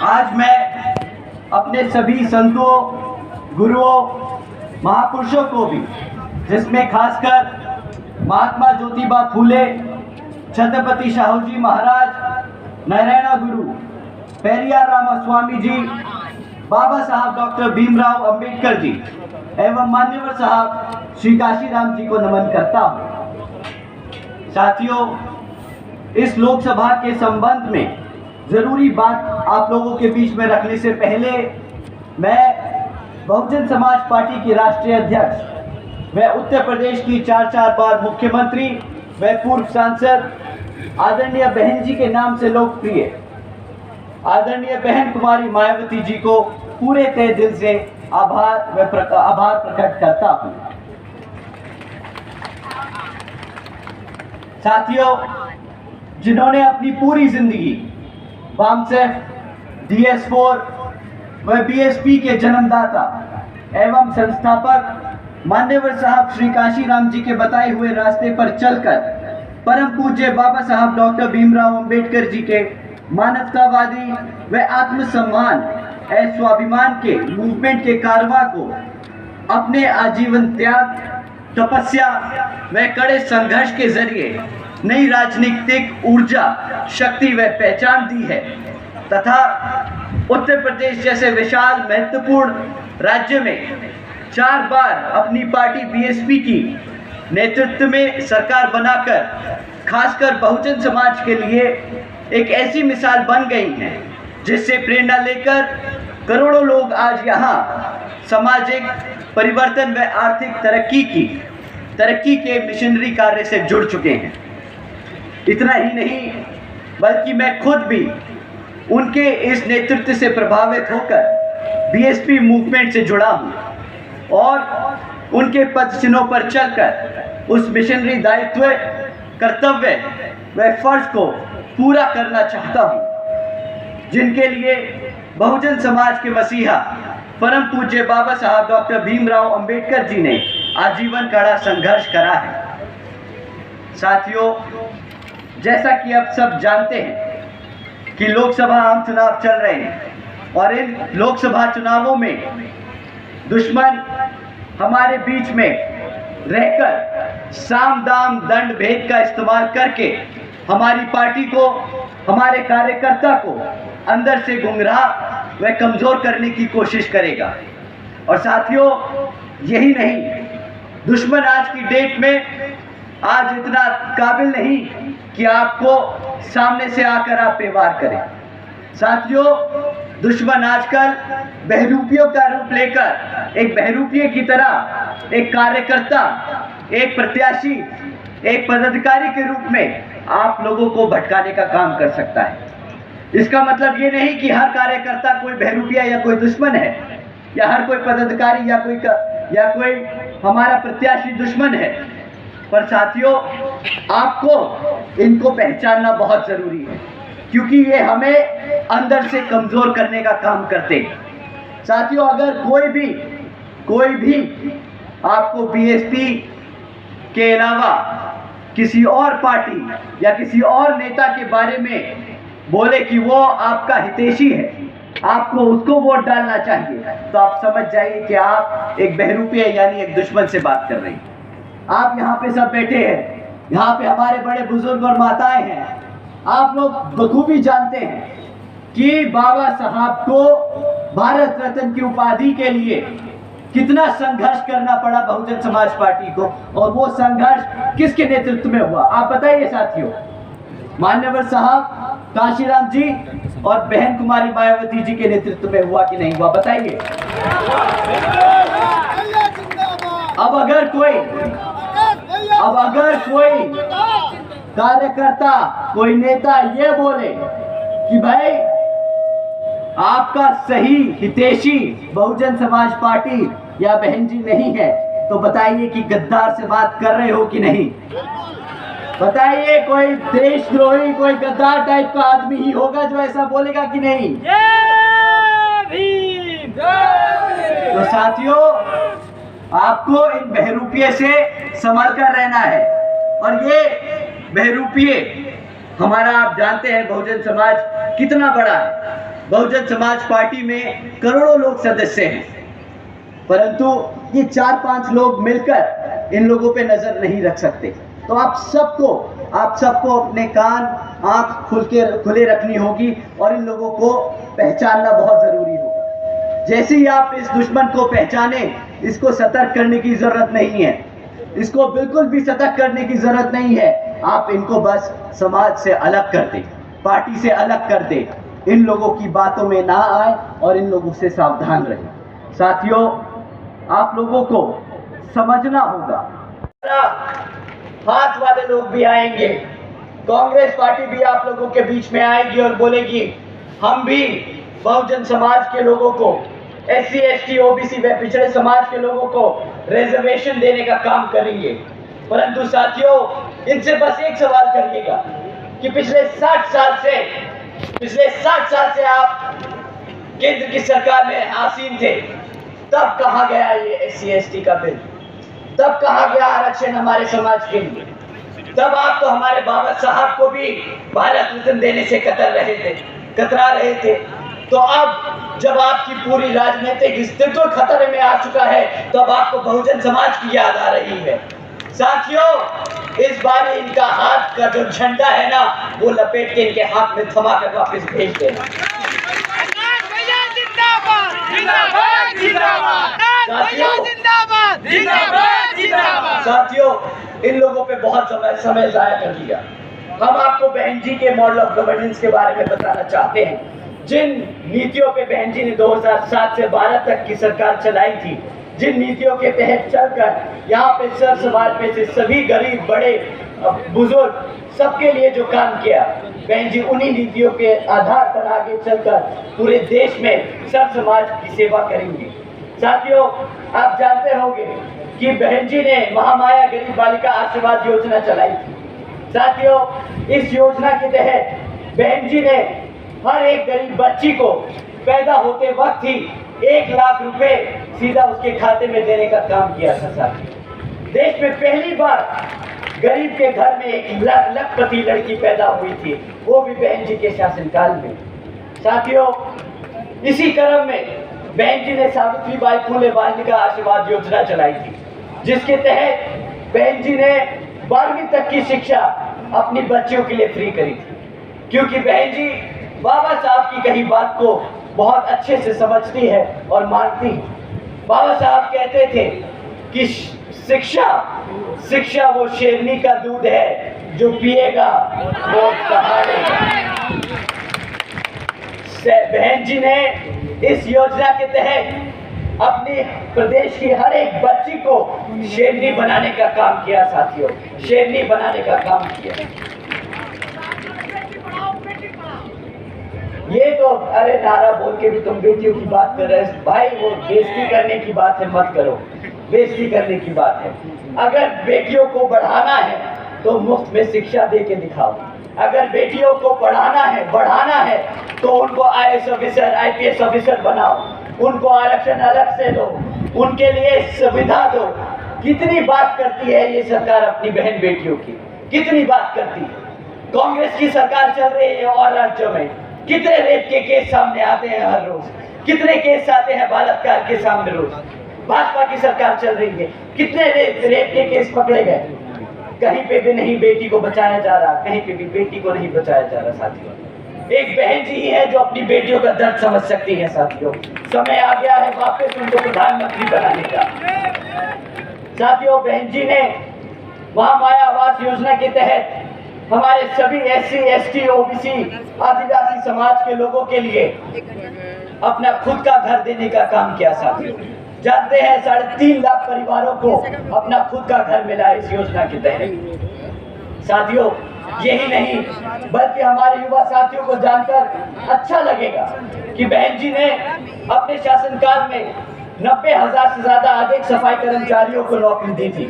आज मैं अपने सभी संतों, गुरुओं, महापुरुषों को भी, जिसमें खासकर महात्मा ज्योतिबा फूले, छत्रपति शाहूजी महाराज, नारायण गुरु पेरियार रामास्वामी जी, बाबा साहब डॉक्टर भीमराव अंबेडकर जी एवं मान्यवर साहब श्री काशीराम जी को नमन करता हूँ। साथियों, इस लोकसभा के संबंध में जरूरी बात आप लोगों के बीच में रखने से पहले मैं बहुजन समाज पार्टी की राष्ट्रीय अध्यक्ष व उत्तर प्रदेश की 4 बार मुख्यमंत्री व पूर्व सांसद आदरणीय बहन जी के नाम से लोकप्रिय आदरणीय बहन कुमारी मायावती जी को पूरे तहे दिल से आभार प्रकट करता हूं। साथियों, जिन्होंने अपनी पूरी जिंदगी वामसेफ, DS4 व BSP के जन्मदाता एवं संस्थापक मान्यवर साहब श्री काशीराम जी के बताए हुए रास्ते पर चलकर परम पूज्य बाबा साहब डॉक्टर भीमराव अंबेडकर जी के मानवतावादी व आत्मसम्मान एवं स्वाभिमान के मूवमेंट के कारवां को अपने आजीवन त्याग, तपस्या व कड़े संघर्ष के जरिए नई राजनीतिक ऊर्जा, शक्ति व पहचान दी है तथा उत्तर प्रदेश जैसे विशाल महत्वपूर्ण राज्य में 4 बार अपनी पार्टी BSP की नेतृत्व में सरकार बनाकर खासकर बहुजन समाज के लिए एक ऐसी मिसाल बन गई है जिससे प्रेरणा लेकर करोड़ों लोग आज यहाँ सामाजिक परिवर्तन व आर्थिक तरक्की के मिशनरी कार्य से जुड़ चुके हैं। इतना ही नहीं बल्कि मैं खुद भी उनके इस नेतृत्व से प्रभावित होकर BSP मूवमेंट से जुड़ा हूँ और उनके पद चिन्हों पर चलकर उस मिशनरी दायित्व, कर्तव्य व फर्ज को पूरा करना चाहता हूँ जिनके लिए बहुजन समाज के मसीहा परम पूज्य बाबा साहब डॉक्टर भीमराव अंबेडकर जी ने आजीवन कड़ा संघर्ष करा है। साथियों, जैसा कि आप सब जानते हैं कि लोकसभा आम चुनाव चल रहे हैं और इन लोकसभा चुनावों में दुश्मन हमारे बीच में रहकर साम दाम दंड भेद का इस्तेमाल करके हमारी पार्टी को, हमारे कार्यकर्ता को अंदर से गुमराह व कमजोर करने की कोशिश करेगा। और साथियों, यही नहीं, दुश्मन आज की डेट में आज इतना काबिल नहीं कि आपको सामने से आकर आप पे वार करें। साथियों, दुश्मन आजकल बहरूपियों का रूप लेकर एक बहरूपिये की तरह एक कार्यकर्ता, एक प्रत्याशी, एक पदाधिकारी के रूप में आप लोगों को भटकाने का काम कर सकता है। इसका मतलब ये नहीं कि हर कार्यकर्ता कोई बहरूपिया या कोई दुश्मन है या हर कोई पदाधिकारी या कोई हमारा प्रत्याशी दुश्मन है, पर साथियों, आपको इनको पहचानना बहुत जरूरी है क्योंकि ये हमें अंदर से कमजोर करने का काम करते हैं। साथियों, अगर कोई भी आपको BSP के अलावा किसी और पार्टी या किसी और नेता के बारे में बोले कि वो आपका हितैषी है, आपको उसको वोट डालना चाहिए, तो आप समझ जाइए कि आप एक बहरूपिया यानी एक दुश्मन से बात कर रहे हैं। आप यहाँ पे सब बैठे हैं, यहाँ पे हमारे बड़े बुजुर्ग और माताएं हैं। आप लोग बखूबी जानते हैं कि बाबा साहब को भारत रत्न की उपाधि के लिए कितना संघर्ष करना पड़ा बहुजन समाज पार्टी को, और वो संघर्ष किसके नेतृत्व में हुआ आप बताइए साथियों? मान्यवर साहब काशीराम जी और बहन कुमारी मायावती जी के नेतृत्व में हुआ कि नहीं हुआ, बताइए। अब अगर कोई कार्यकर्ता, कोई नेता ये बोले कि भाई आपका सही हितैषी बहुजन समाज पार्टी या बहन जी नहीं है, तो बताइए कि गद्दार से बात कर रहे हो कि नहीं? बताइए, कोई देशद्रोही, कोई गद्दार टाइप का आदमी ही होगा जो ऐसा बोलेगा कि नहीं? जय भीम, जय भीम। तो साथियों, आपको इन बहरूपिये से संभल कर रहना है, और ये बहरूपिये हमारा आप जानते हैं बहुजन समाज कितना बड़ा है। बहुजन समाज पार्टी में करोड़ों लोग सदस्य हैं, परंतु ये 4-5 लोग मिलकर इन लोगों पे नजर नहीं रख सकते। तो आप सबको अपने कान आंख खुले रखनी होगी और इन लोगों को पहचानना बहुत जरूरी होगा। जैसे ही आप इस दुश्मन को पहचाने, इसको सतर्क करने की जरूरत नहीं है, इसको बिल्कुल भी सतर्क करने की जरूरत नहीं है। आप इनको बस समाज से अलग कर दें, पार्टी से अलग कर दें, इन लोगों की बातों में ना आए और इन लोगों से सावधान रहें। साथियों, आप लोगों को समझना होगा, हाथ वाले लोग भी आएंगे, कांग्रेस पार्टी भी आप लोगों के बीच में आएगी और बोलेगी हम भी बहुजन समाज के लोगों को, SC ST OBC व पिछड़े समाज के लोगों को रिजर्वेशन देने का काम करेंगे। परंतु साथियों, इनसे बस एक सवाल करिएगा कि पिछले 60 साल से आप केंद्र की सरकार में आसीन थे, तब कहाँ गया ये SC ST का बिल? तब कहाँ गया आरक्षण हमारे समाज के लिए? तब आप तो हमारे बाबा साहब को भी भारत रत्न देने से कतरा रहे थे। तो अब जब आपकी पूरी राजनीतिक अस्तित्व खतरे में आ चुका है, तब आपको बहुजन समाज की याद आ रही है। साथियों, इस बार इनका हाथ का जो झंडा है ना, वो लपेट के इनके हाथ में थमा कर वापस भेज देना। साथियों, इन लोगों पे बहुत समय जाया कर दिया। हम आपको बहन जी के मॉडल ऑफ गवर्नेंस के बारे में बताना चाहते हैं। जिन नीतियों पे बहन जी ने 2007 से 12 तक की सरकार चलाई थी, जिन नीतियों के तहत चलकर यहाँ पे सर समाज में से सभी गरीब बड़े बुजुर्ग सबके लिए जो काम किया, बहन जी उन्हीं नीतियों के आधार पर आगे चलकर पूरे देश में सब समाज की सेवा करेंगे। साथियों, आप जानते होंगे कि बहन जी ने महामाया गरीब बालिका आशीर्वाद योजना चलाई थी। साथियों, इस योजना के तहत बहन जी ने हर एक गरीब बच्ची को पैदा होते वक्त ही 1 लाख रुपए सीधा उसके खाते में देने का काम किया था। साथियों, देश में पहली बार गरीब के घर में एक लखपति लड़की पैदा हुई थी, वो भी बहन जी के शासनकाल में। साथियों, इसी क्रम में बहन जी ने सावित्रीबाई फुले बालिका आशीर्वाद योजना चलाई थी, जिसके तहत बहन जी ने 12वीं तक की शिक्षा अपनी बच्चियों के लिए फ्री करी थी, क्योंकि बहन जी बाबा साहब की कही बात को बहुत अच्छे से समझती है और मानती है। बाबा साहब कहते थे कि शिक्षा वो शेरनी का दूध है, जो पिएगा वो दहाड़ेगा। बहन जी ने इस योजना के तहत अपने प्रदेश की हर एक बच्ची को शेरनी बनाने का काम किया। साथियों, शेरनी बनाने का काम किया। ये तो अरे नारा बोल के भी तुम बेटियों की बात कर रहे हैं भाई, वो बेइज्जती करने की बात है, मत करो, बेइज्जती करने की बात है। अगर बेटियों को बढ़ाना है तो मुफ्त में शिक्षा दे के दिखाओ। अगर बेटियों को बढ़ाना है तो उनको IAS ऑफिसर IPS ऑफिसर बनाओ, उनको आरक्षण अलग से दो, उनके लिए सुविधा दो। कितनी बात करती है ये सरकार अपनी बहन बेटियों की, कितनी बात करती है। कांग्रेस की सरकार चल रही है और राज्यों में कितने रेप के केस सामने आते हैं हर रोज, कितने केस आते हैं बलात्कार के सामने रोज। भाजपा की सरकार चल रही है, कितने रेप के केस पकड़े गए। कहीं पे भी नहीं बेटी को बचाया जा रहा, कहीं पे भी बेटी को नहीं बचाया जा रहा। साथियों, एक बहन जी ही है जो अपनी बेटियों का दर्द समझ सकती है। साथियों, समय आ गया है वापस उनको प्रधानमंत्री बनाने का। साथियों, बहन जी ने महामाया आवास योजना के तहत हमारे सभी SC ST OBC आदिवासी समाज के लोगों के लिए अपना खुद का घर देने का काम किया। साथियों, जानते हैं 3.5 लाख परिवारों को अपना खुद का घर मिला इस योजना के तहत। साथियों, यही नहीं बल्कि हमारे युवा साथियों को जानकर अच्छा लगेगा कि बहन जी ने अपने शासनकाल में 90,000 से ज्यादा अधिक सफाई कर्मचारियों को नौकरी दी थी,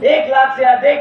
1 लाख से अधिक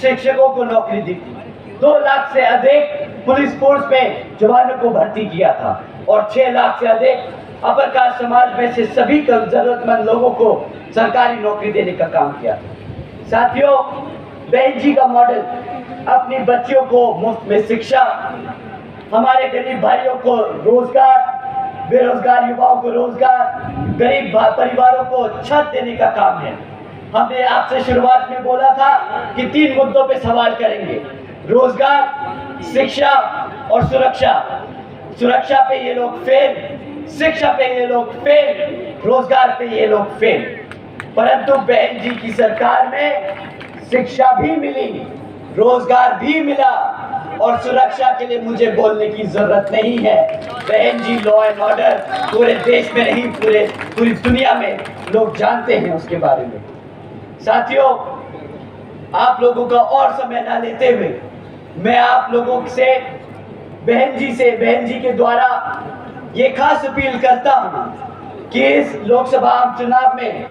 शिक्षकों को नौकरी दी थी, 2 लाख से अधिक पुलिस फोर्स में जवानों को भर्ती किया था और 6 लाख से अधिक अपर कास्ट समाज में से सभी जरूरतमंद लोगों को सरकारी नौकरी देने का काम किया। साथियों, बहन जी का मॉडल अपनी बच्चियों को मुफ्त में शिक्षा, हमारे गरीब भाइयों को रोजगार, बेरोजगार युवाओं को रोजगार, गरीब परिवारों को छत देने का काम है। हमने आपसे शुरुआत में बोला था कि 3 मुद्दों पे सवाल करेंगे, रोजगार, शिक्षा और सुरक्षा। सुरक्षा पे ये लोग फेल, शिक्षा पे ये लोग फेल, रोजगार पे ये लोग फेल। परंतु बहन जी की सरकार में शिक्षा भी मिली, रोजगार भी मिला और सुरक्षा के लिए मुझे बोलने की जरूरत नहीं है। बहन जी लॉ एंड ऑर्डर पूरे देश में नहीं, पूरी दुनिया में लोग जानते हैं उसके बारे में। साथियों, आप लोगों का और समय ना लेते हुए मैं आप लोगों से बहन जी के द्वारा ये खास अपील करता हूं कि इस लोकसभा चुनाव में